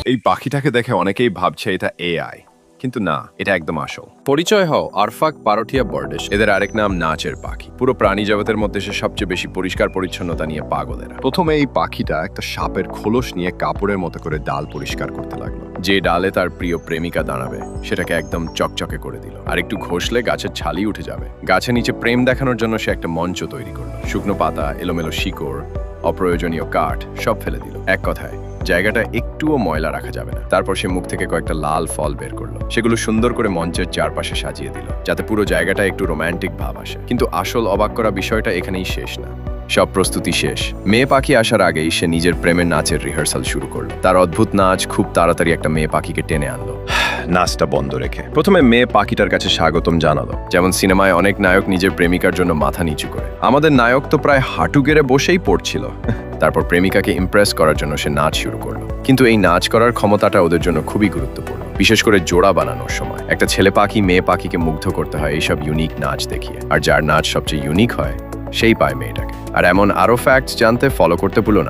এই পাখিটাকে দেখে অনেকেই ভাবছে এটা এআই, কিন্তু না, এটা একদম আসল। পরিচয় হও আরফাক পারোটিয়া বার্ডেস। এদের আরেক নাম নাচের পাখি। পুরো প্রাণী জগতের মধ্যে সে সবচেয়ে বেশি পরিষ্কার পরিচ্ছন্নতা নিয়ে পাগল এরা। প্রথমে এই পাখিটা একটা সাপের খোলস নিয়ে কাপড়ের মতো করে ডাল পরিষ্কার করতে লাগলো। যে ডালে তার প্রিয় প্রেমিকা দাঁড়াবে সেটাকে একদম চকচকে করে দিল। আর একটু ঘষলে গাছের ছালি উঠে যাবে। গাছের নিচে প্রেম দেখানোর জন্য সে একটা মঞ্চ তৈরি করলো। শুকনো পাতা, এলোমেলো শিকড়, অপ্রয়োজনীয় কাঠ সব ফেলে দিল। এক কথায় জায়গাটা একটুও ময়লা রাখা যাবে না। তারপর সে মুখ থেকে কয়েকটা লাল ফল বের করলো। সেগুলো সুন্দর করে মঞ্চের চারপাশে সাজিয়ে দিল, যাতে পুরো জায়গাটা একটু রোমান্টিক ভাব আসে। কিন্তু আসল অবাক করা বিষয়টা এখানেই শেষ না। সব প্রস্তুতি শেষ। মেয়ে পাখি আসার আগেই সে নিজের প্রেমের নাচের রিহার্সাল শুরু করলো। তার অদ্ভুত নাচ খুব তাড়াতাড়ি একটা মেয়ে পাখিকে টেনে আনলো। নাচটা বন্ধ রেখে প্রথমে মেয়ে পাখিটার কাছে স্বাগতম জানালো, যেমন সিনেমায় অনেক নায়ক নিজের প্রেমিকার জন্য মাথা নিচু করে। আমাদের নায়ক তো প্রায় হাঁটু গেড়ে বসেই পড়ছিল। তারপর প্রেমিকাকে ইমপ্রেস করার জন্য সে নাচ শুরু করলো। কিন্তু এই নাচ করার ক্ষমতাটা ওদের জন্য খুবই গুরুত্বপূর্ণ, বিশেষ করে জোড়া বানানোর সময়। একটা ছেলে পাখি মেয়ে পাখিকে মুগ্ধ করতে হয় এইসব ইউনিক নাচ দেখিয়ে। আর যার নাচ সবচেয়ে ইউনিক হয় সেই পায় মেয়েটাকে। আর এমন আরো ফ্যাক্টস জানতে ফলো করতে ভুলো না।